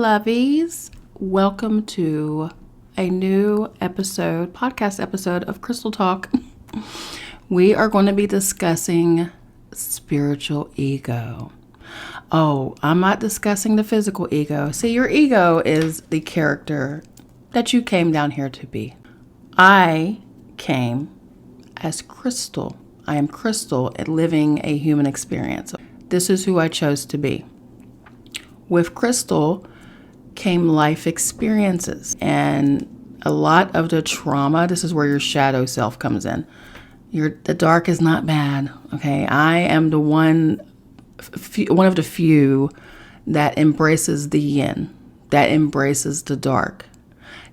lovies. Welcome to a new podcast episode of Crystal Talk. We are going to be discussing spiritual ego. Oh, I'm not discussing the physical ego. See, your ego is the character that you came down here to be. I came as Crystal. I am Crystal at living a human experience. This is who I chose to be. With Crystal came life experiences and a lot of the trauma. This is where your shadow self comes in. The dark is not bad, okay? I am the one of the few that embraces the yin, that embraces the dark,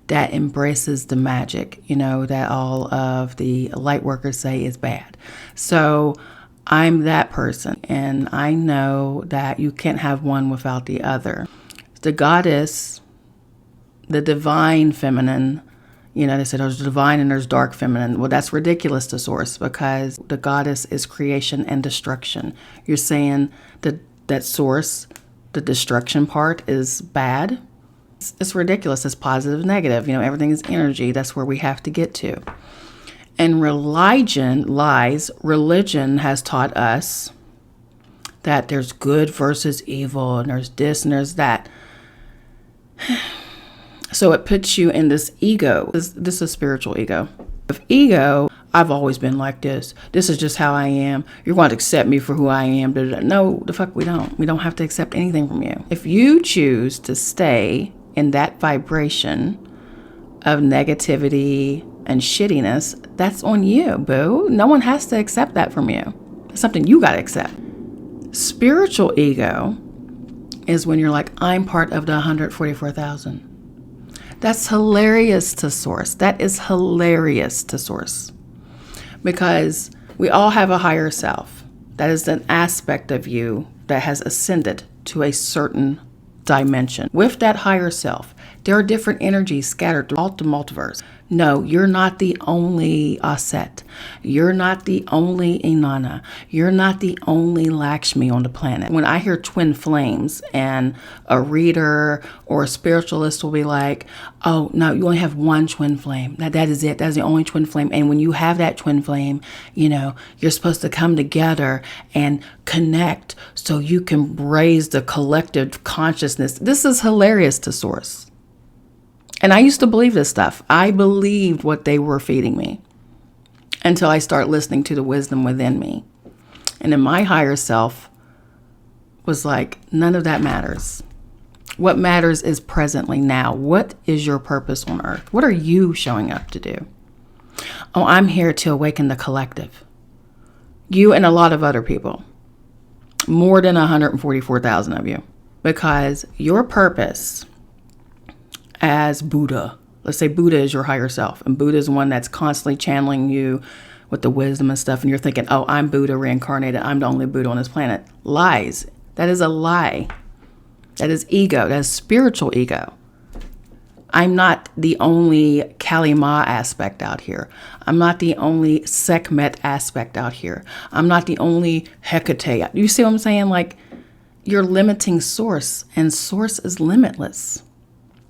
that embraces the magic, that all of the light workers say is bad. So I'm that person, and I know that you can't have one without the other. The goddess, the divine feminine, they said there's divine and there's dark feminine. Well, that's ridiculous to source, because the goddess is creation and destruction. You're saying that source, the destruction part, is bad? It's ridiculous. It's positive, negative. Everything is energy. That's where we have to get to. And religion has taught us that there's good versus evil, and there's this and there's that. So it puts you in this ego. This is spiritual ego. With ego, I've always been like this. This is just how I am. You're going to accept me for who I am. No, the fuck we don't. We don't have to accept anything from you. If you choose to stay in that vibration of negativity and shittiness, that's on you, boo. No one has to accept that from you. It's something you got to accept. Spiritual ego is when you're like, I'm part of the 144,000. That's hilarious to source. That is hilarious to source. Because we all have a higher self. That is an aspect of you that has ascended to a certain dimension. With that higher self, there are different energies scattered throughout the multiverse. No, you're not the only Aset. You're not the only Inanna. You're not the only Lakshmi on the planet. When I hear twin flames, and a reader or a spiritualist will be like, oh, no, you only have one twin flame. That is it. That's the only twin flame. And when you have that twin flame, you're supposed to come together and connect so you can raise the collective consciousness. This is hilarious to source. And I used to believe this stuff. I believed what they were feeding me until I start listening to the wisdom within me. And then my higher self was like, none of that matters. What matters is presently now. What is your purpose on earth? What are you showing up to do? Oh, I'm here to awaken the collective. You and a lot of other people. More than 144,000 of you. Because your purpose as Buddha, let's say Buddha is your higher self, and Buddha is one that's constantly channeling you with the wisdom and stuff, and you're thinking, oh, I'm Buddha reincarnated, I'm the only Buddha on this planet. Lies. That is a lie. That is ego. That is spiritual ego. I'm not the only Kali Ma aspect out here. I'm not the only Sekhmet aspect out here. I'm not the only Hecate. You see what I'm saying? Like, you're limiting source, and source is limitless.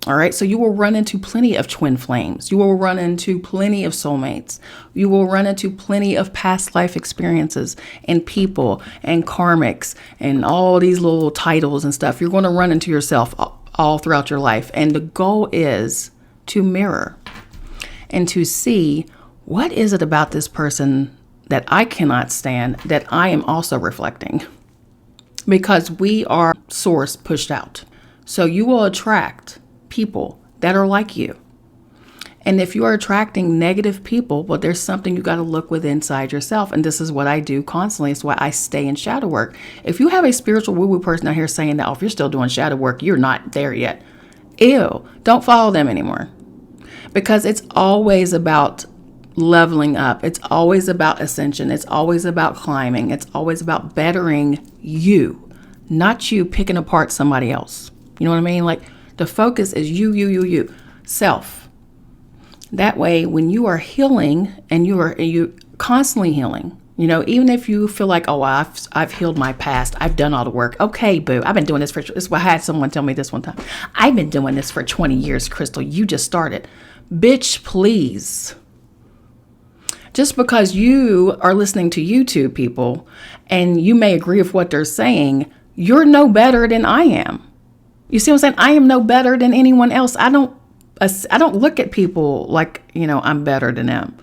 All right, so you will run into plenty of twin flames. You will run into plenty of soulmates. You will run into plenty of past life experiences and people and karmics and all these little titles and stuff. You're going to run into yourself all throughout your life. And the goal is to mirror and to see, what is it about this person that I cannot stand that I am also reflecting? Because we are source pushed out. So you will attract people that are like you. And if you are attracting negative people, well, there's something you got to look with inside yourself. And this is what I do constantly. It's why I stay in shadow work. If you have a spiritual woo-woo person out here saying that, oh, if you're still doing shadow work, you're not there yet. Ew, don't follow them anymore. Because it's always about leveling up. It's always about ascension. It's always about climbing. It's always about bettering you, not you picking apart somebody else. You know what I mean? Like, the focus is you, self. That way, when you are healing and you're constantly healing, You know, even if you feel like, oh, I've healed my past. I've done all the work. Okay, boo. I've been doing this I had someone tell me this one time. I've been doing this for 20 years, Crystal. You just started. Bitch, please. Just because you are listening to YouTube people and you may agree with what they're saying, you're no better than I am. You see what I'm saying? I am no better than anyone else. I don't look at people like, you know, I'm better than them.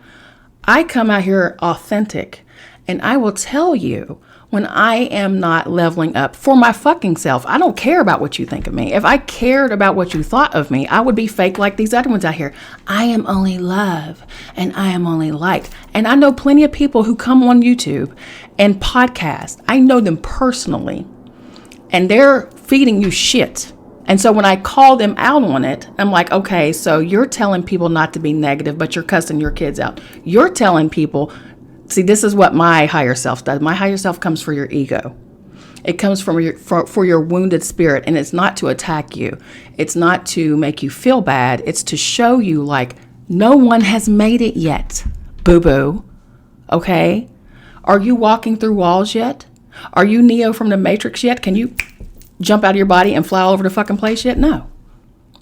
I come out here authentic, and I will tell you when I am not leveling up for my fucking self. I don't care about what you think of me. If I cared about what you thought of me, I would be fake like these other ones out here. I am only love and I am only light. And I know plenty of people who come on YouTube and podcast. I know them personally, and they're feeding you shit. And so when I call them out on it, I'm like, okay, so you're telling people not to be negative, but you're cussing your kids out. You're telling people, see, this is what my higher self does. My higher self comes for your ego. It comes from for your wounded spirit, and it's not to attack you. It's not to make you feel bad. It's to show you like no one has made it yet, boo-boo. Okay? Are you walking through walls yet? Are you Neo from the Matrix yet? Can you jump out of your body and fly all over the fucking place yet? No,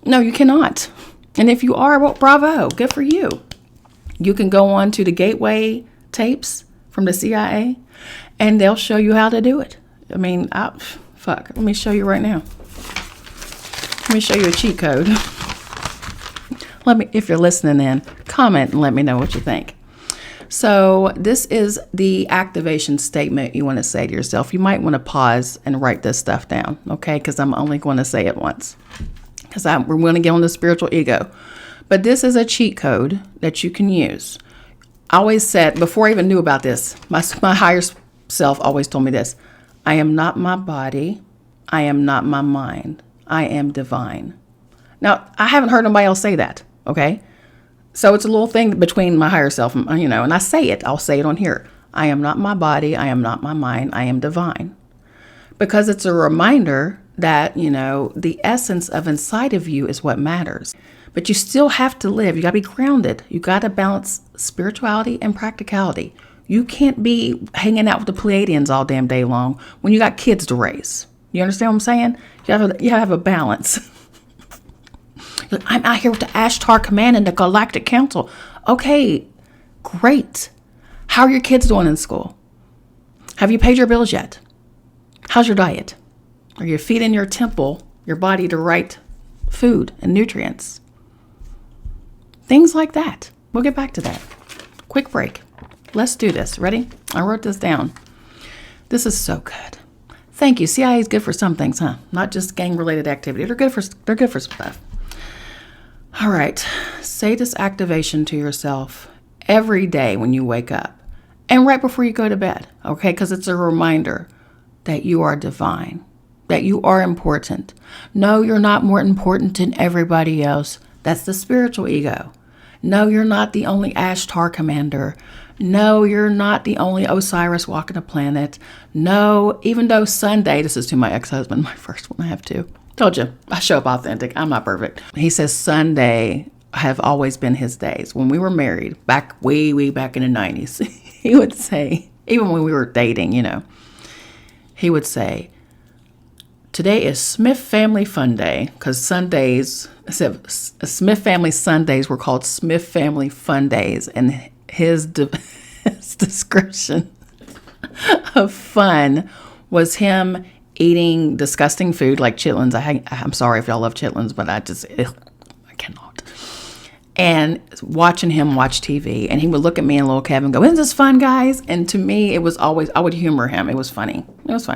you cannot. And if you are, well, bravo, good for you. You can go on to the Gateway tapes from the CIA and they'll show you how to do it. I mean, let me show you right now. Let me show you a cheat code. If you're listening in, comment and let me know what you think. So this is the activation statement you want to say to yourself. You might want to pause and write this stuff down, okay? Because I'm only going to say it once. Because we're going to get on the spiritual ego. But this is a cheat code that you can use. I always said, before I even knew about this, my higher self always told me this. I am not my body. I am not my mind. I am divine. Now, I haven't heard nobody else say that, okay? So it's a little thing between my higher self, and, you know, and I say it. I'll say it on here. I am not my body. I am not my mind. I am divine. Because it's a reminder that, you know, the essence of inside of you is what matters. But you still have to live. You got to be grounded. You got to balance spirituality and practicality. You can't be hanging out with the Pleiadians all damn day long when you got kids to raise. You understand what I'm saying? You have a balance. I'm out here with the Ashtar Command and the Galactic Council. Okay, great. How are your kids doing in school? Have you paid your bills yet? How's your diet? Are you feeding your temple, your body, the right food and nutrients? Things like that. We'll get back to that. Quick break. Let's do this. Ready? I wrote this down. This is so good. Thank you. CIA is good for some things, huh? Not just gang-related activity. They're good for stuff. All right, say this activation to yourself every day when you wake up and right before you go to bed, okay? Because it's a reminder that you are divine, that you are important. No, you're not more important than everybody else. That's the spiritual ego. No, you're not the only Ashtar commander. No, you're not the only Osiris walking the planet. No, even though Sunday, this is to my ex-husband, my first one, I have two. Told you, I show up authentic. I'm not perfect. He says Sunday have always been his days. When we were married, way back in the 90s, he would say, even when we were dating, you know, he would say, today is Smith Family Fun Day, because Sundays, Smith Family Sundays were called Smith Family Fun Days, and his description of fun was him eating disgusting food like chitlins. I'm sorry if y'all love chitlins, but I cannot. And watching him watch TV, and he would look at me in a little cabin and go, isn't this fun, guys? And to me, it was always, I would humor him. It was funny. He was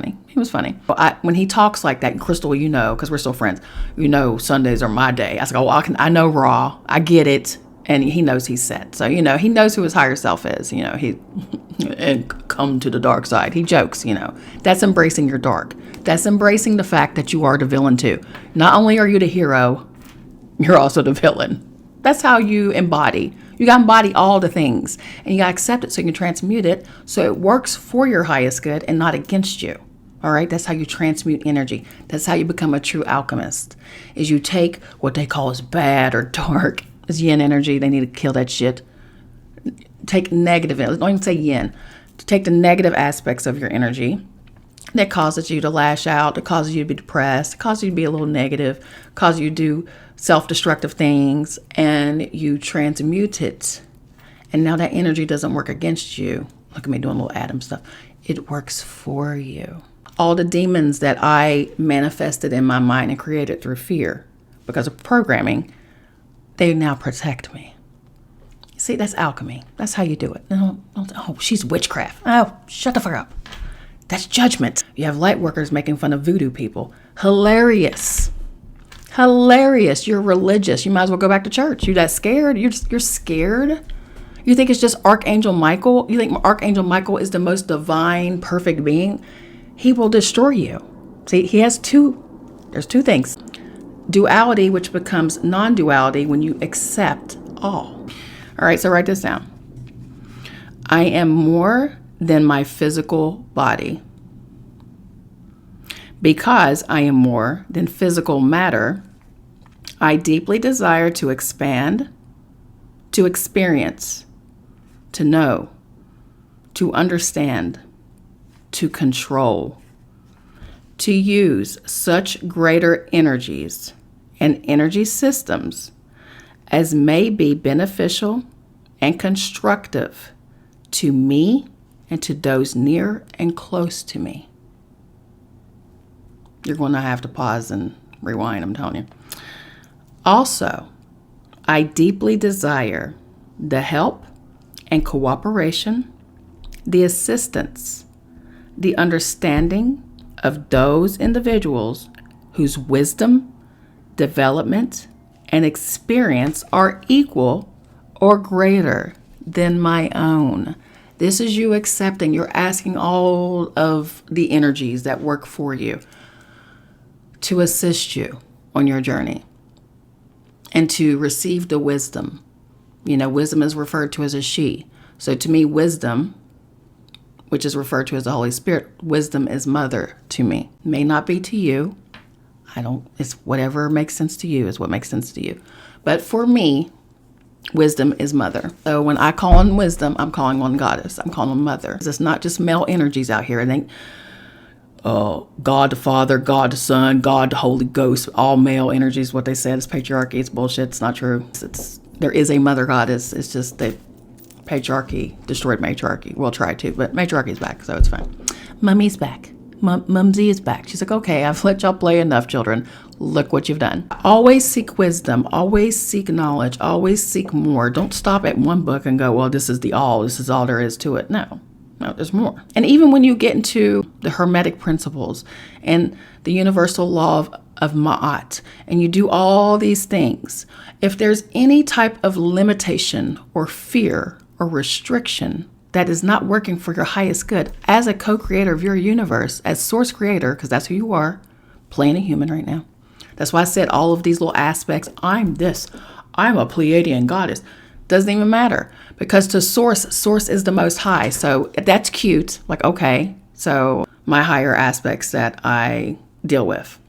funny. But when he talks like that, Crystal, you know, because we're still friends, you know, Sundays are my day. I was like, oh, I know Raw. I get it. And he knows he's set. So, you know, he knows who his higher self is, you know, and come to the dark side. He jokes, you know, that's embracing your dark. That's embracing the fact that you are the villain too. Not only are you the hero, you're also the villain. That's how you embody. You got to embody all the things, and you got to accept it so you can transmute it so it works for your highest good and not against you. All right. That's how you transmute energy. That's how you become a true alchemist, is you take what they call as bad or dark as yin energy. They need to kill that shit. Take negative, don't even say yin. take the negative aspects of your energy that causes you to lash out, that causes you to be depressed, causes you to be a little negative, causes you to do self-destructive things, and you transmute it. And now that energy doesn't work against you. Look at me doing little atom stuff. It works for you. All the demons that I manifested in my mind and created through fear because of programming, they now protect me. See, that's alchemy. That's how you do it. No, oh, she's witchcraft. Oh, shut the fuck up. That's judgment. You have light workers making fun of voodoo people. Hilarious. Hilarious. You're religious. You might as well go back to church. You that scared? You're scared? You think it's just Archangel Michael? You think Archangel Michael is the most divine, perfect being? He will destroy you. See, there's two things. Duality, which becomes non-duality when you accept all. All right, so write this down. I am more than my physical body. Because I am more than physical matter, I deeply desire to expand, to experience, to know, to understand, to control, to use such greater energies and energy systems as may be beneficial and constructive to me and to those near and close to me. You're going to have to pause and rewind, I'm telling you. Also, I deeply desire the help and cooperation, the assistance, the understanding of those individuals whose wisdom, development, and experience are equal or greater than my own. This is you accepting. You're asking all of the energies that work for you to assist you on your journey and to receive the wisdom. You know, wisdom is referred to as a she. So to me, wisdom, which is referred to as the Holy Spirit, wisdom is mother to me. May not be to you. It's whatever makes sense to you is what makes sense to you. But for me, wisdom is mother. So when I call on wisdom, I'm calling on goddess. I'm calling on mother. It's not just male energies out here. I think God the Father, God the Son, God the Holy Ghost, all male energies, what they said is patriarchy. It's bullshit. It's not true. There is a mother goddess. It's just that patriarchy destroyed matriarchy. We'll try to, but matriarchy is back, so it's fine. Mummy's back. Mumsy is back. She's like, okay, I've let y'all play enough, children. Look what you've done. Always seek wisdom. Always seek knowledge. Always seek more. Don't stop at one book and go, well, this is all there is to it. No, there's more. And even when you get into the Hermetic principles and the universal law of Ma'at, and you do all these things, if there's any type of limitation or fear or restriction that is not working for your highest good, as a co-creator of your universe, as source creator, because that's who you are, playing a human right now. That's why I said all of these little aspects. I'm this. I'm a Pleiadian goddess. Doesn't even matter, because to source is the most high. So that's cute. Like, okay, so my higher aspects that I deal with.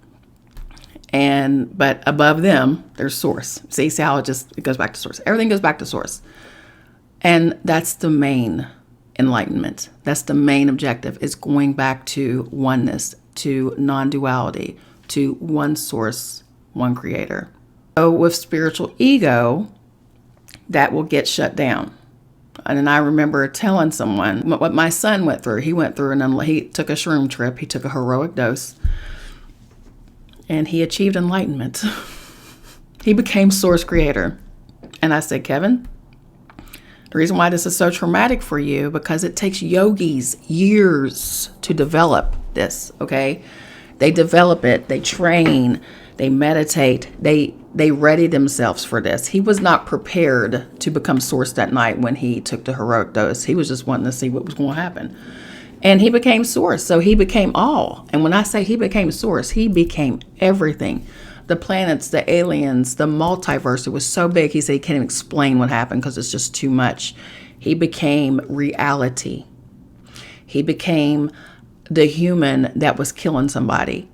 But above them, there's source. See how it goes back to source. Everything goes back to source. And that's the main enlightenment. That's the main objective. It's going back to oneness, to non-duality, to one source, one creator. So with spiritual ego, that will get shut down. And then I remember telling someone what my son went through. He went through he took a shroom trip. He took a heroic dose. And he achieved enlightenment. He became source creator. And I said, Kevin, the reason why this is so traumatic for you, because it takes yogis years to develop this, okay? They develop it, they train, they meditate, they ready themselves for this. He was not prepared to become source that night when he took the heroic dose. He was just wanting to see what was going to happen. And he became source, so he became all. And when I say he became source, he became everything. The planets, the aliens, the multiverse, it was so big, he said he can't even explain what happened because it's just too much. He became reality. He became the human that was killing somebody.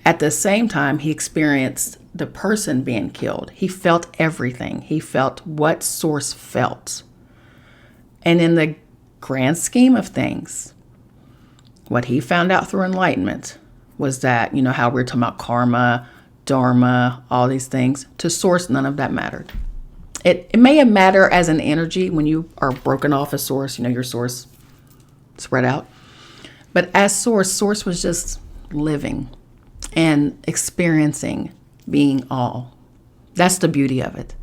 At the same time, he experienced the person being killed. He felt everything. He felt what source felt. And in the grand scheme of things, what he found out through enlightenment was that, you know how we're talking about karma, dharma, all these things. To source, none of that mattered. It may have mattered as an energy when you are broken off a source, you know, your source spread out. But as source was just living and experiencing being all. That's the beauty of it,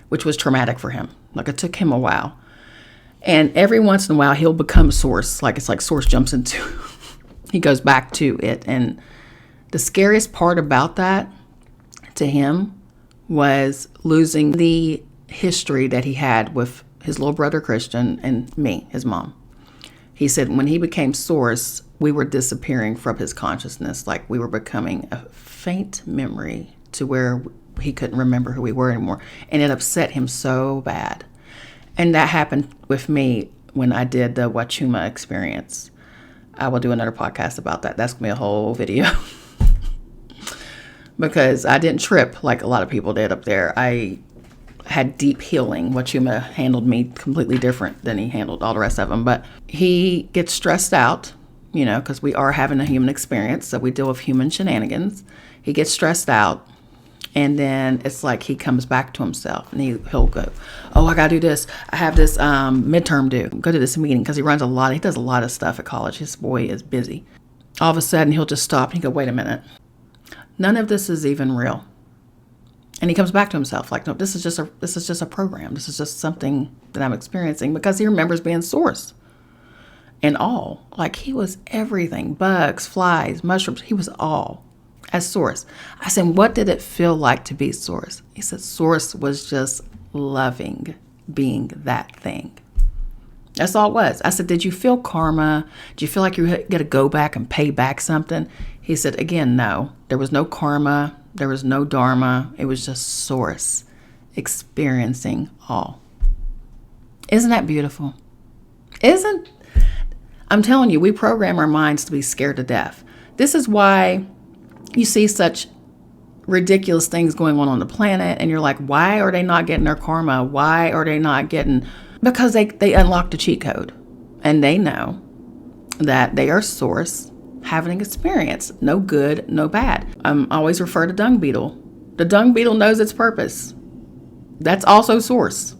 which was traumatic for him. Like, it took him a while. And every once in a while, he'll become source. Like, it's like source jumps into, he goes back to it. And the scariest part about that to him was losing the history that he had with his little brother Christian and me, his mom. He said when he became source, we were disappearing from his consciousness. Like, we were becoming a faint memory to where he couldn't remember who we were anymore. And it upset him so bad. And that happened with me when I did the Wachuma experience. I will do another podcast about that. That's going to be a whole video. Because I didn't trip like a lot of people did up there. I had deep healing. Wachuma handled me completely different than he handled all the rest of them. But he gets stressed out, you know, because we are having a human experience. So we deal with human shenanigans. He gets stressed out. And then it's like he comes back to himself. And he'll go, oh, I got to do this. I have this midterm due. Go to this meeting. Because he does a lot of stuff at college. His boy is busy. All of a sudden, he'll just stop and he go, wait a minute. None of this is even real. And he comes back to himself like, no, this is just a program. This is just something that I'm experiencing, because he remembers being source and all. Like, he was everything. Bugs, flies, mushrooms. He was all as source. I said, what did it feel like to be source? He said, source was just loving being that thing. That's all it was. I said, did you feel karma? Did you feel like you got to go back and pay back something? He said, again, no. There was no karma. There was no dharma. It was just source experiencing all. Isn't that beautiful? I'm telling you, we program our minds to be scared to death. This is why you see such ridiculous things going on the planet, and you're like, why are they not getting their karma? Why are they not getting... Because they unlocked the cheat code, and they know that they are source, having an experience. No good, no bad. Always refer to dung beetle. The dung beetle knows its purpose. That's also source.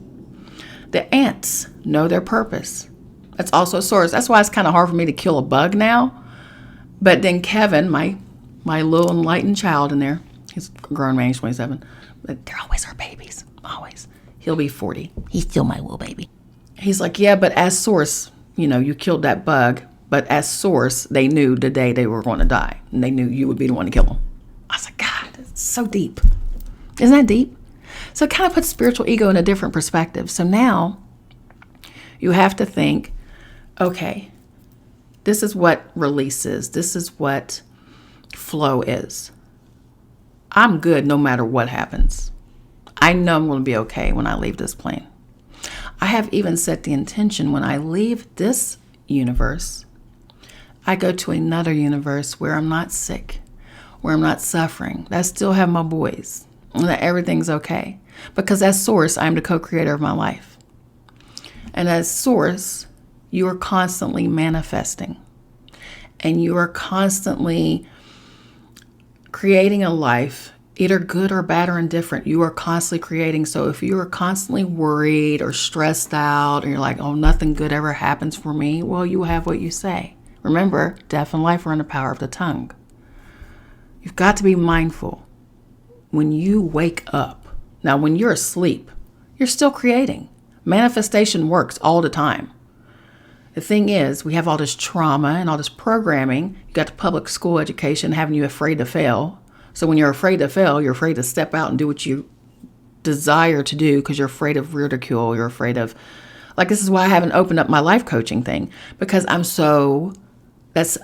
The ants know their purpose. That's also source. That's why it's kind of hard for me to kill a bug now. But then Kevin, my little enlightened child in there, he's a grown man, he's 27, but they're always our babies, always. He'll be 40. He's still my little baby. He's like, yeah, but as source, you know, you killed that bug. But as source, they knew the day they were going to die. And they knew you would be the one to kill them. I was like, God, it's so deep. Isn't that deep? So it kind of puts spiritual ego in a different perspective. So now you have to think, okay, this is what release is. This is what flow is. I'm good no matter what happens. I know I'm going to be okay when I leave this plane. I have even set the intention when I leave this universe, I go to another universe where I'm not sick, where I'm not suffering, that I still have my boys, and that everything's okay. Because as source, I'm the co-creator of my life. And as source, you are constantly manifesting. And you are constantly creating a life, either good or bad or indifferent. You are constantly creating. So if you are constantly worried or stressed out and you're like, oh, nothing good ever happens for me, well, you have what you say. Remember, death and life are in the power of the tongue. You've got to be mindful when you wake up. Now, when you're asleep, you're still creating. Manifestation works all the time. The thing is, we have all this trauma and all this programming. You got the public school education having you afraid to fail. So when you're afraid to fail, you're afraid to step out and do what you desire to do because you're afraid of ridicule. You're afraid of, like, this is why I haven't opened up my life coaching thing, because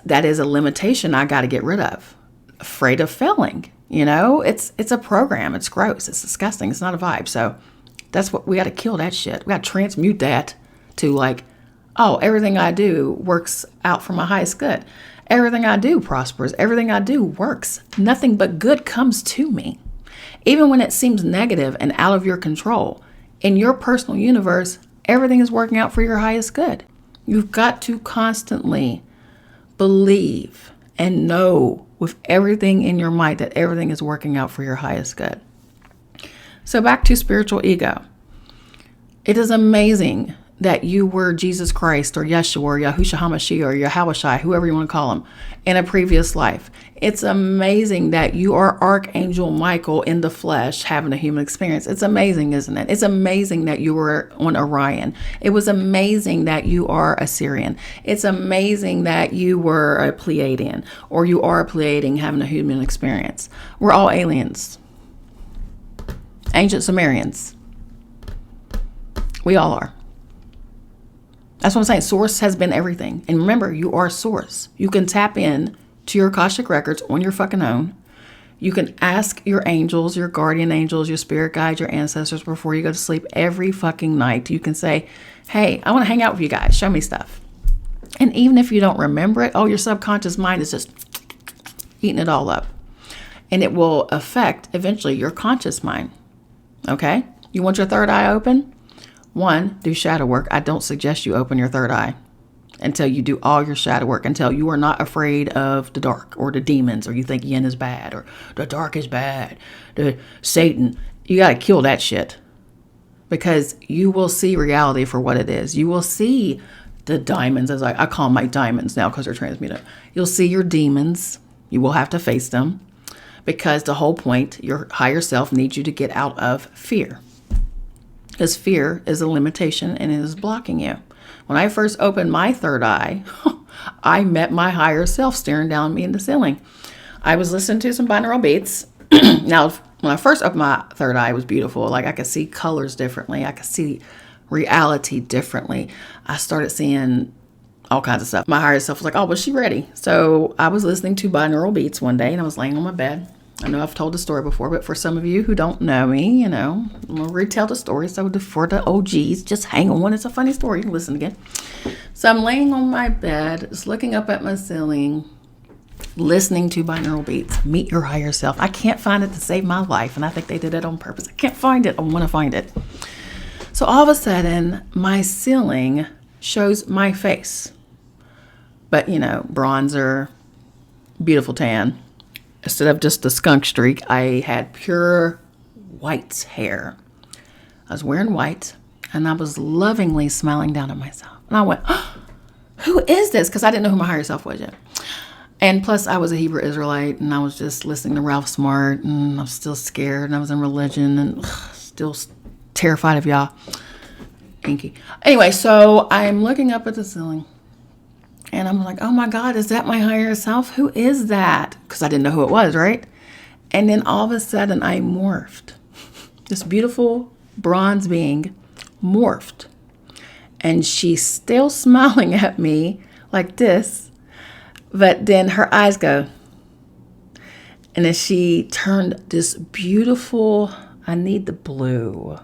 that is a limitation I got to get rid of. Afraid of failing. You know, it's a program. It's gross. It's disgusting. It's not a vibe. So that's what we got to kill that shit. We got to transmute that to like, oh, everything I do works out for my highest good. Everything I do prospers. Everything I do works. Nothing but good comes to me. Even when it seems negative and out of your control, in your personal universe, everything is working out for your highest good. You've got to constantly believe and know with everything in your might that everything is working out for your highest good. So back to spiritual ego. It is amazing that you were Jesus Christ or Yeshua or Yahushua HaMashiach or Yahweh, whoever you want to call him, in a previous life. It's amazing that you are Archangel Michael in the flesh having a human experience. It's amazing, isn't it? It's amazing that you were on Orion. It was amazing that you are a Syrian. It's amazing that you were a Pleiadian or you are a Pleiadian having a human experience. We're all aliens. Ancient Sumerians. We all are. That's what I'm saying. Source has been everything. And remember, you are source. You can tap in to your Akashic records on your fucking own. You can ask your angels, your guardian angels, your spirit guides, your ancestors before you go to sleep every fucking night. You can say, hey, I want to hang out with you guys. Show me stuff. And even if you don't remember it, your subconscious mind is just eating it all up. And it will affect eventually your conscious mind. Okay? You want your third eye open? 1, do shadow work. I don't suggest you open your third eye until you do all your shadow work, until you are not afraid of the dark or the demons, or you think yin is bad or the dark is bad, the Satan. You got to kill that shit, because you will see reality for what it is. You will see the diamonds, as I call my diamonds now because they're transmuted. You'll see your demons. You will have to face them, because the whole point, your higher self needs you to get out of fear. Because fear is a limitation and it is blocking you. When I first opened my third eye, I met my higher self staring down at me in the ceiling. I was listening to some binaural beats. Now, when I first opened my third eye, it was beautiful. Like, I could see colors differently. I could see reality differently. I started seeing all kinds of stuff. My higher self was like, oh, was she ready? So I was listening to binaural beats one day and I was laying on my bed. I know I've told the story before, but for some of you who don't know me, I'm going to retell the story. So for the OGs, just hang on. It's a funny story. You can listen again. So I'm laying on my bed, just looking up at my ceiling, listening to binaural beats. Meet your higher self. I can't find it to save my life, and I think they did it on purpose. I can't find it. I want to find it. So all of a sudden, my ceiling shows my face. But, bronzer, beautiful tan. Instead of just a skunk streak, I had pure white hair. I was wearing white, and I was lovingly smiling down at myself. And I went, oh, who is this? Because I didn't know who my higher self was yet. And plus, I was a Hebrew Israelite, and I was just listening to Ralph Smart, and I was still scared, and I was in religion, and still terrified of y'all. Inky. Anyway, so I'm looking up at the ceiling. And I'm like, oh my God, is that my higher self? Who is that? Because I didn't know who it was, right? And then all of a sudden I morphed. This beautiful bronze being morphed. And she's still smiling at me like this. But then her eyes go. And then she turned this beautiful, I need the blue.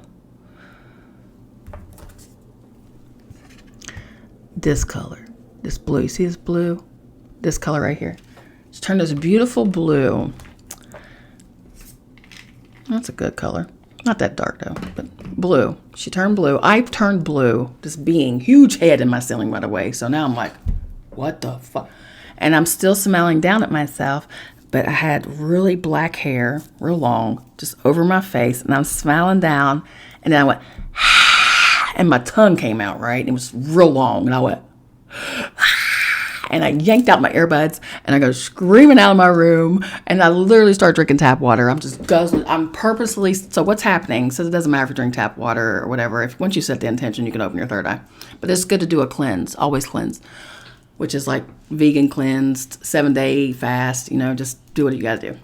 This color. This blue, you see this blue? This color right here. She turned this beautiful blue. That's a good color. Not that dark though, but blue. She turned blue. I turned blue. This being, huge head in my ceiling, by the way. So now I'm like, what the fuck? And I'm still smiling down at myself, but I had really black hair, real long, just over my face. And I'm smiling down. And then I went, and my tongue came out, right? It was real long. And I went, and I yanked out my earbuds and I go screaming out of my room, and I literally start drinking tap water. I'm just guzzling. I'm purposely. So what's happening? So it doesn't matter if you drink tap water or whatever. Once you set the intention, you can open your third eye. But it's good to do a cleanse, always cleanse, which is like vegan cleansed, 7-day fast. Just do what you got to do.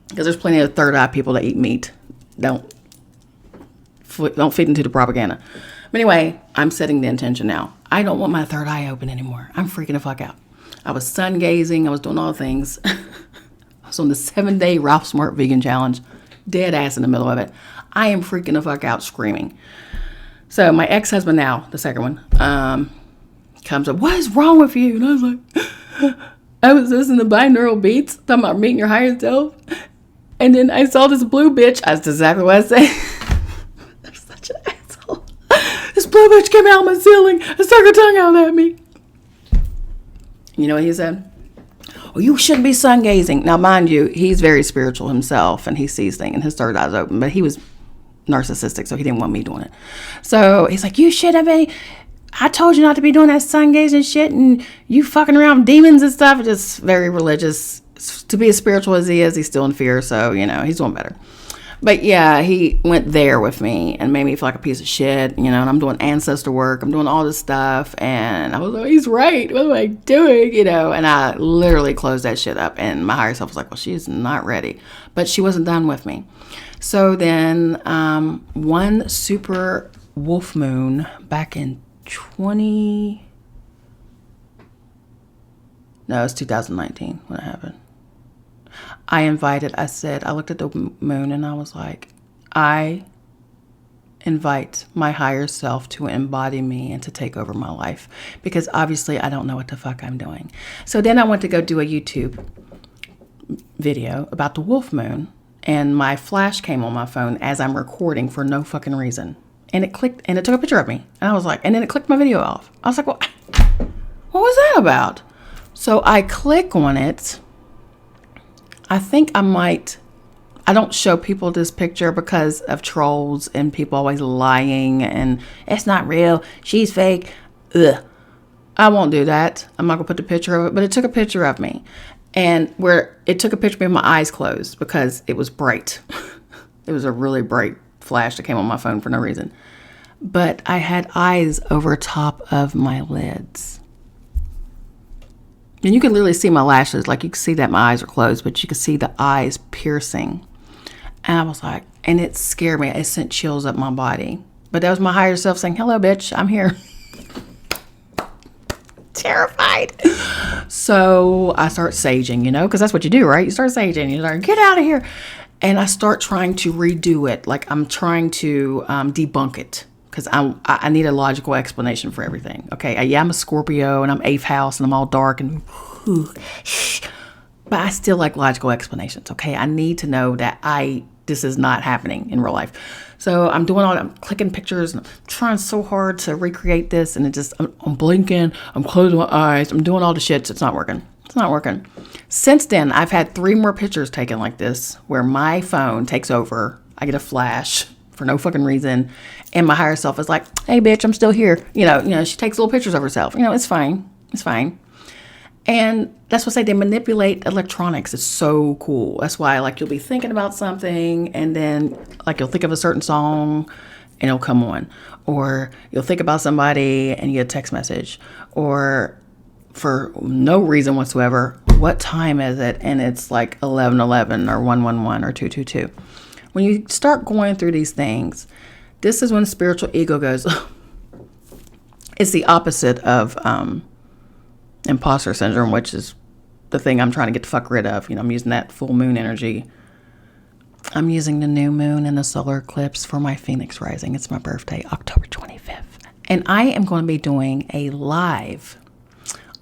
Because there's plenty of third eye people that eat meat. Don't feed into the propaganda. But anyway, I'm setting the intention now. I don't want my third eye open anymore. I'm freaking the fuck out. I was sun gazing. I was doing all the things. I was on the 7-day Ralph Smart vegan challenge. Dead ass in the middle of it. I am freaking the fuck out screaming. So my ex-husband now, the second one, comes up, what is wrong with you? And I was like, I was listening to binaural beats, talking about meeting your higher self. And then I saw this blue bitch. That's exactly what I said. They're such an asshole. This blue little bitch came out of my ceiling and stuck her tongue out at me. You know what he said? Oh, you shouldn't be sun gazing. Now, mind you, he's very spiritual himself, and he sees things, and his third eye's open, but he was narcissistic, so he didn't want me doing it. So he's like, you should have been. I told you not to be doing that sun gazing shit, and you fucking around with demons and stuff. Just very religious. To be as spiritual as he is, he's still in fear, so, you know, he's doing better. But yeah, he went there with me and made me feel like a piece of shit, you know, and I'm doing ancestor work. I'm doing all this stuff, and I was like, he's right. What am I doing? You know, and I literally closed that shit up, and my higher self was like, well, she's not ready. But she wasn't done with me. So then one super wolf moon back in 2019 when it happened. I looked at the moon and I was like, I invite my higher self to embody me and to take over my life, because obviously I don't know what the fuck I'm doing. So then I went to go do a YouTube video about the wolf moon, and my flash came on my phone as I'm recording for no fucking reason. And it clicked, and it took a picture of me. And I was like, and then it clicked my video off. I was like, well, what was that about? So I click on it. I think I don't show people this picture because of trolls and people always lying and it's not real, she's fake. Ugh. I won't do that. I'm not gonna put the picture of it, but it took a picture of me. And where it took a picture of me with my eyes closed because it was bright. It was a really bright flash that came on my phone for no reason. But I had eyes over top of my lids. And you can literally see my lashes. Like, you can see that my eyes are closed, but you can see the eyes piercing. And I was like, and it scared me. It sent chills up my body. But that was my higher self saying, hello, bitch, I'm here. Terrified. So I start saging, you know, because that's what you do, right? You start saging. You're like, get out of here. And I start trying to redo it. Like, I'm trying to debunk it. Because I need a logical explanation for everything. Okay, I'm a Scorpio and I'm 8th house and I'm all dark and but I still like logical explanations. Okay, I need to know that this is not happening in real life. So I'm clicking pictures and I'm trying so hard to recreate this, and I'm blinking, I'm closing my eyes, I'm doing all the shit. It's not working. It's not working. Since then, I've had 3 more pictures taken like this where my phone takes over. I get a flash for no fucking reason. And my higher self is like, hey, bitch, I'm still here. You know, she takes little pictures of herself. You know, it's fine. It's fine. And that's what they manipulate electronics. It's so cool. That's why, like, you'll be thinking about something and then, like, you'll think of a certain song and it'll come on. Or you'll think about somebody and you get a text message. Or for no reason whatsoever, what time is it? And it's like 11:11 or 1:11 or 2:22. When you start going through these things, this is when spiritual ego goes, it's the opposite of imposter syndrome, which is the thing I'm trying to get the fuck rid of. You know, I'm using that full moon energy. I'm using the new moon and the solar eclipse for my Phoenix rising. It's my birthday, October 25th. And I am going to be doing a live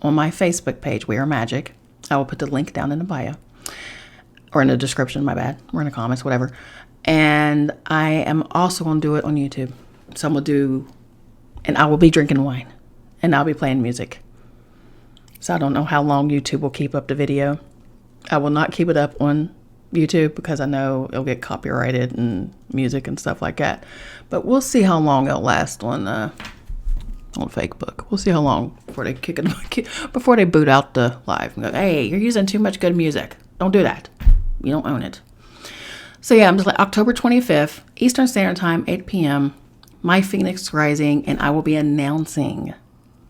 on my Facebook page, We Are Magick. I will put the link down in the bio. Or in the description, my bad. Or in the comments, whatever. And I am also going to do it on YouTube. So I'm going to do, and I will be drinking wine. And I'll be playing music. So I don't know how long YouTube will keep up the video. I will not keep it up on YouTube because I know it'll get copyrighted and music and stuff like that. But we'll see how long it'll last on Facebook. We'll see how long before they before they boot out the live and go, hey, you're using too much good music. Don't do that. You don't own it. So yeah, I'm just like October 25th, Eastern Standard Time, 8 p.m., my Phoenix rising, and I will be announcing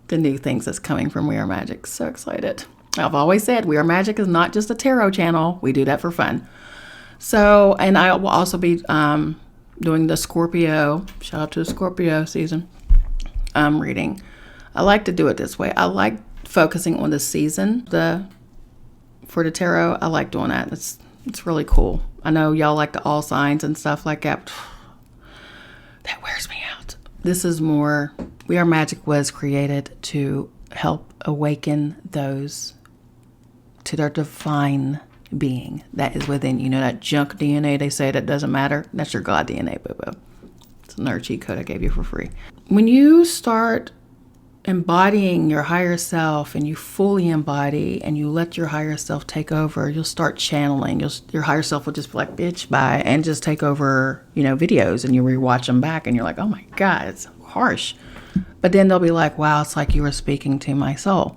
the new things that's coming from We Are Magick. So excited. I've always said We Are Magick is not just a tarot channel. We do that for fun. So, and I will also be doing the Scorpio, shout out to the Scorpio season, reading. I like to do it this way. I like focusing on the season for the tarot. I like doing that. It's really cool. I know y'all like the all signs and stuff like that. That wears me out. This is more, We Are Magick was created to help awaken those to their divine being that is within you. Know that junk DNA they say that doesn't matter? That's your God DNA, boo-boo. It's another cheat code I gave you for free. when you start embodying your higher self and you fully embody and you let your higher self take over, you'll start channeling. Your higher self will just be like, bitch, bye, and just take over, videos, and you rewatch them back and you're like, oh my God, it's harsh. But then they'll be like, wow, it's like you were speaking to my soul.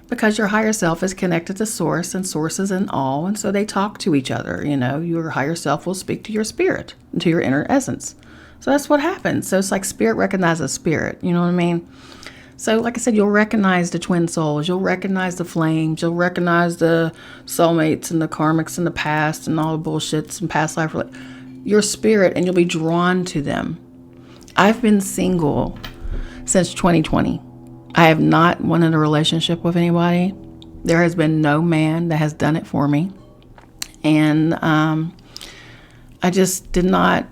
Because your higher self is connected to source, and source is in all, and so they talk to each other. Your higher self will speak to your spirit, to your inner essence. So that's what happens. So it's like spirit recognizes spirit, you know what I mean? So like I said, you'll recognize the twin souls, you'll recognize the flames, you'll recognize the soulmates and the karmics in the past and all the bullshits and past life, your spirit, and you'll be drawn to them. I've been single since 2020. I have not wanted a relationship with anybody. There has been no man that has done it for me. And I just did not.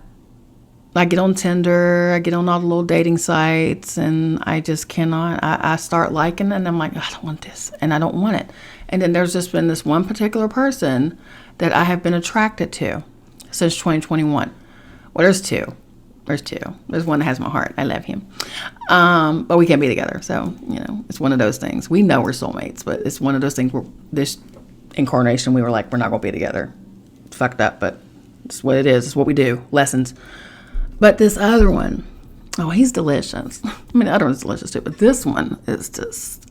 I get on Tinder, I get on all the little dating sites, and I just cannot. I start liking it, and I'm like, I don't want this, and I don't want it. And then there's just been this one particular person that I have been attracted to since 2021. Well, there's two. There's one that has my heart. I love him. But we can't be together. So, it's one of those things. We know we're soulmates, but it's one of those things where this incarnation, we were like, we're not going to be together. It's fucked up, but it's what it is. It's what we do. Lessons. But this other one, oh, he's delicious. I mean, the other one's delicious too, but this one is just,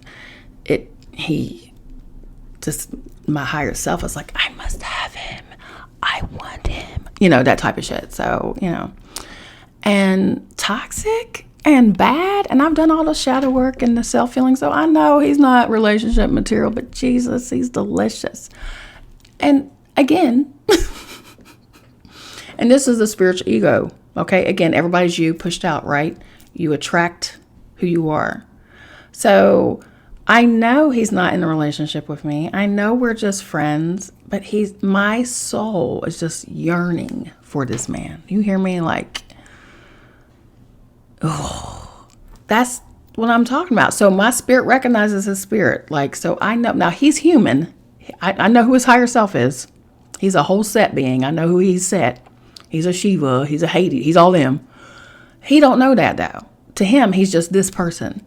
my higher self is like, I must have him. I want him. That type of shit. So, and toxic and bad. And I've done all the shadow work and the self-healing. So I know he's not relationship material, but Jesus, he's delicious. And again, and this is the spiritual ego. Okay. Again, everybody's you pushed out, right? You attract who you are. So I know he's not in a relationship with me. I know we're just friends, but my soul is just yearning for this man. You hear me? Like, oh, that's what I'm talking about. So my spirit recognizes his spirit. Like, so I know now he's human. I know who his higher self is. He's a whole set being. I know who he's set. He's a Shiva. He's a Hades. He's all them. He don't know that though. To him, he's just this person.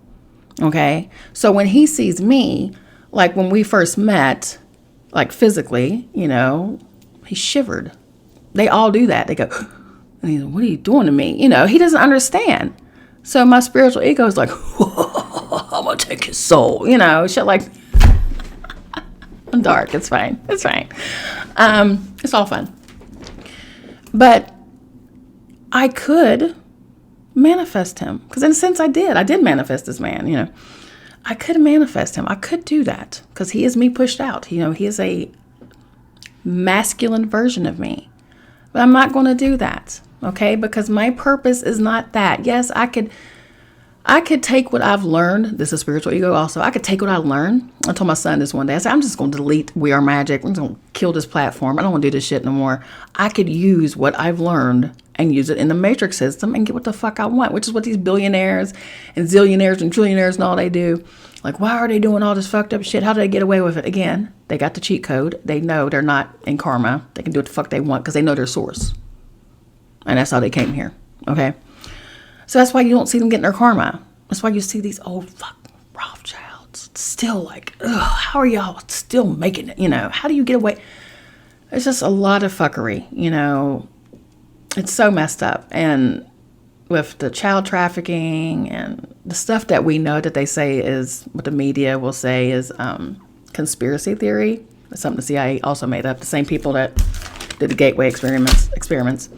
Okay. So when he sees me, like when we first met, like physically, he shivered. They all do that. They go, and he's like, what are you doing to me? He doesn't understand. So my spiritual ego is like, I'm going to take his soul, shit like, I'm dark. It's fine. It's fine. It's all fun. But I could manifest him. Because in a sense I did manifest this man, I could manifest him. I could do that because he is me pushed out. He is a masculine version of me. But I'm not going to do that. Okay, because my purpose is not that. Yes, I could take what I've learned. This is spiritual ego also. I could take what I learned. I told my son this one day. I said, I'm just going to delete We Are Magic. I'm just going to kill this platform. I don't want to do this shit no more. I could use what I've learned and use it in the matrix system and get what the fuck I want, which is what these billionaires and zillionaires and trillionaires and all they do. Like, why are they doing all this fucked up shit? How did they get away with it? Again, they got the cheat code. They know they're not in karma. They can do what the fuck they want because they know their source. And that's how they came here. Okay. So that's why you don't see them getting their karma. That's why you see these old fucking Rothschilds still like, ugh, how are y'all still making it? How do you get away? It's just a lot of fuckery, It's so messed up. And with the child trafficking and the stuff that we know that they say is, what the media will say is conspiracy theory. That's something the CIA also made up. The same people that did the Gateway experiments.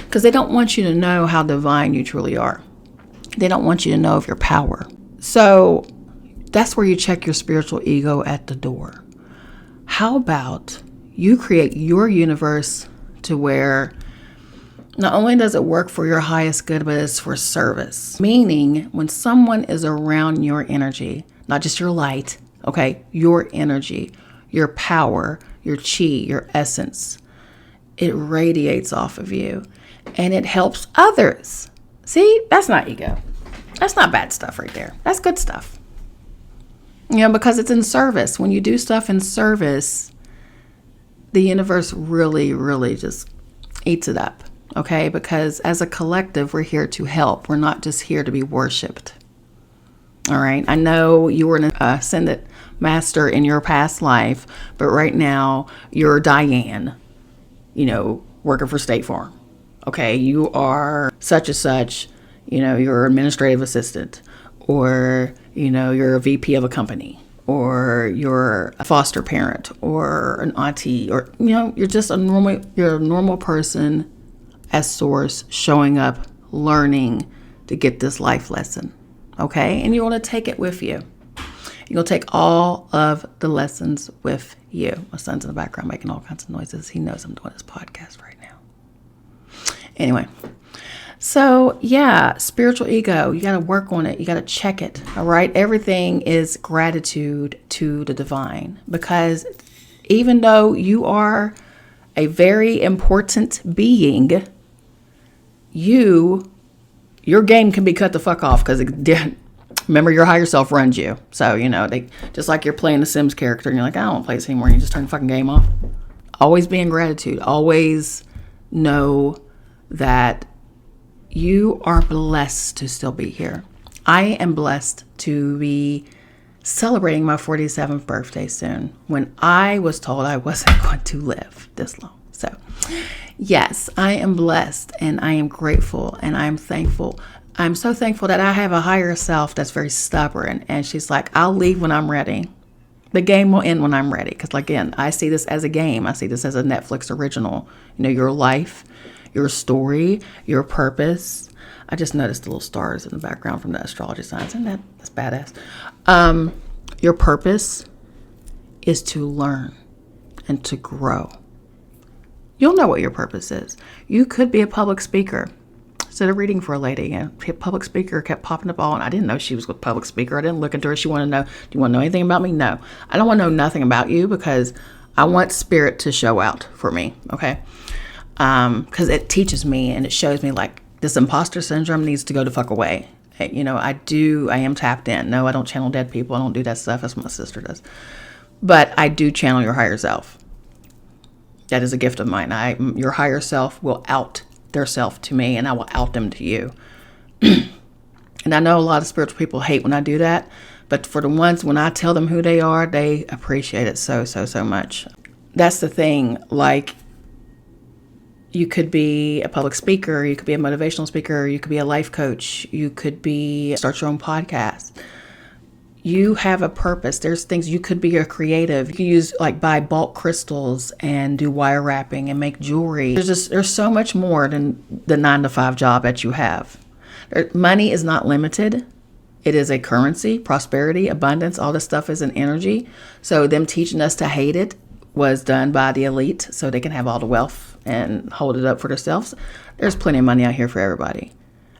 Because they don't want you to know how divine you truly are. They don't want you to know of your power. So that's where you check your spiritual ego at the door. How about you create your universe to where not only does it work for your highest good, but it's for service. Meaning when someone is around your energy, not just your light, okay, your energy, your power, your chi, your essence, it radiates off of you. And it helps others. See, that's not ego. That's not bad stuff right there. That's good stuff. Because it's in service. When you do stuff in service, the universe really, really just eats it up. okay? Because as a collective, we're here to help. We're not just here to be worshipped. All right. I know you were an ascended master in your past life, but right now you're Diane, working for State Farm. Okay. You are such and such, you're administrative assistant, or, you're a VP of a company, or you're a foster parent, or an auntie, or, you're just you're a normal person as source, showing up, learning to get this life lesson. Okay? And you want to take it with you. You're going to take all of the lessons with you. My son's in the background making all kinds of noises. He knows I'm doing this podcast right now. Anyway. So, yeah, spiritual ego. You got to work on it. You got to check it. All right? Everything is gratitude to the divine. Because even though you are a very important being, your game can be cut the fuck off because remember, your higher self runs you. So, they just like you're playing the Sims character and you're like, I don't want to play this anymore. And you just turn the fucking game off. Always be in gratitude. Always know that you are blessed to still be here. I am blessed to be celebrating my 47th birthday soon, when I was told I wasn't going to live this long. So, yes, I am blessed and I am grateful and I am thankful. I'm so thankful that I have a higher self that's very stubborn. And she's like, I'll leave when I'm ready. The game will end when I'm ready. Because again, I see this as a game. I see this as a Netflix original. Your life, your story, your purpose. I just noticed the little stars in the background from the astrology signs. And that's badass. Your purpose is to learn and to grow. You'll know what your purpose is. You could be a public speaker. Instead of reading for a lady, a public speaker kept popping up and I didn't know she was a public speaker. I didn't look into her. She wanted to know, do you want to know anything about me? No. I don't want to know nothing about you because I want spirit to show out for me, okay? Because it teaches me and it shows me like this imposter syndrome needs to go the fuck away. I am tapped in. No, I don't channel dead people. I don't do that stuff. That's what my sister does. But I do channel your higher self. That is a gift of mine. Your higher self will out their self to me and I will out them to you. And I know a lot of spiritual people hate when I do that. But for the ones, when I tell them who they are, they appreciate it so much. That's the thing. Like, you could be a public speaker, you could be a motivational speaker, you could be a life coach, you could start your own podcast. You have a purpose. There's things, you could be a creative. You can buy bulk crystals and do wire wrapping and make jewelry. There's so much more than the 9-to-5 job that you have. Money is not limited. It is a currency, prosperity, abundance, all this stuff is an energy. So them teaching us to hate it was done by the elite so they can have all the wealth and hold it up for themselves. There's plenty of money out here for everybody.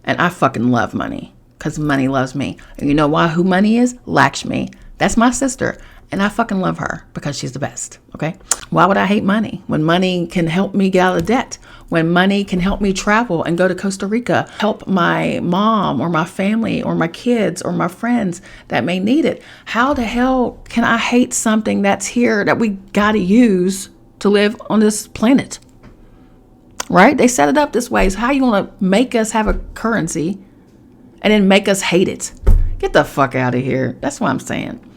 And I fucking love money because money loves me. And you know why? Who money is? Lakshmi. That's my sister. And I fucking love her because she's the best. Okay? Why would I hate money when money can help me get out of debt? When money can help me travel and go to Costa Rica, help my mom or my family or my kids or my friends that may need it. How the hell can I hate something that's here that we got to use to live on this planet? Right? They set it up this way. So how you want to make us have a currency and then make us hate it? Get the fuck out of here. That's what I'm saying.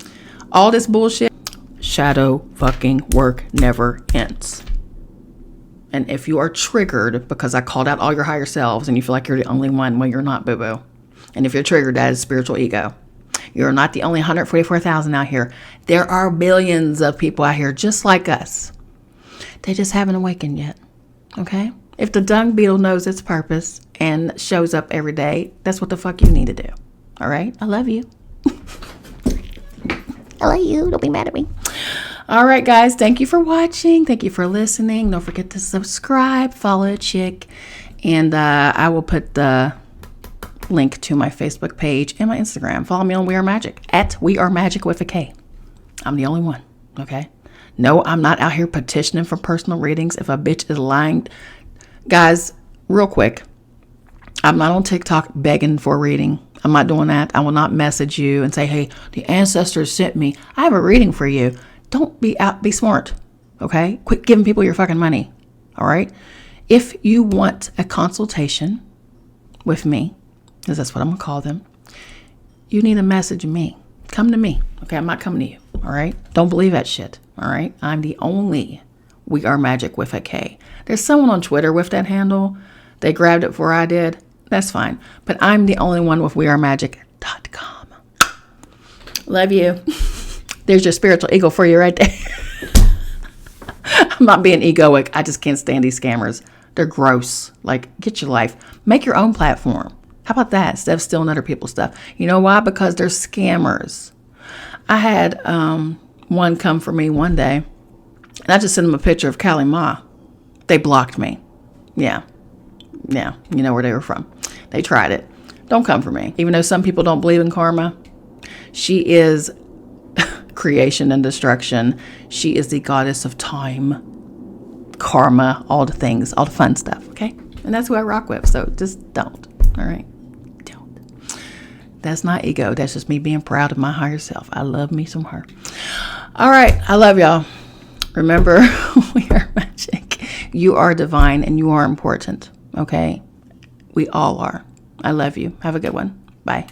All this bullshit, shadow fucking work never ends. And if you are triggered because I called out all your higher selves and you feel like you're the only one, well, you're not, boo-boo. And if you're triggered, that is spiritual ego. You're not the only 144,000 out here. There are billions of people out here just like us. They just haven't awakened yet. Okay? If the dung beetle knows its purpose and shows up every day, that's what the fuck you need to do. All right? I love you. I love you. Don't be mad at me. All right, guys. Thank you for watching. Thank you for listening. Don't forget to subscribe, follow a chick, and I will put the link to my Facebook page and my Instagram. Follow me on We Are Magick at We Are Magick with a K. I'm the only one. Okay. No, I'm not out here petitioning for personal readings. If a bitch is lying, guys, real quick, I'm not on TikTok begging for a reading. I'm not doing that. I will not message you and say, hey, the ancestors sent me. I have a reading for you. Don't be smart. Okay? Quit giving people your fucking money. All right? If you want a consultation with me, because that's what I'm going to call them, you need to message me. Come to me. Okay, I'm not coming to you. All right? Don't believe that shit. All right? I'm the only We Are Magic with a K. There's someone on Twitter with that handle. They grabbed it before I did. That's fine. But I'm the only one with wearemagic.com. Love you. There's your spiritual ego for you right there. I'm not being egoic. I just can't stand these scammers. They're gross. Like, get your life. Make your own platform. How about that? Instead of stealing other people's stuff. You know why? Because they're scammers. I had one come for me one day, and I just sent them a picture of Kali Ma. They blocked me. Yeah. You know where they were from. They tried it. Don't come for me. Even though some people don't believe in karma, she is creation and destruction. She is the goddess of time, karma, all the things, all the fun stuff, okay? And that's who I rock with, so just don't, all right? Don't. That's not ego. That's just me being proud of my higher self. I love me some her. All right, I love y'all. Remember, we are magic. You are divine, and you are important, okay? We all are. I love you. Have a good one. Bye.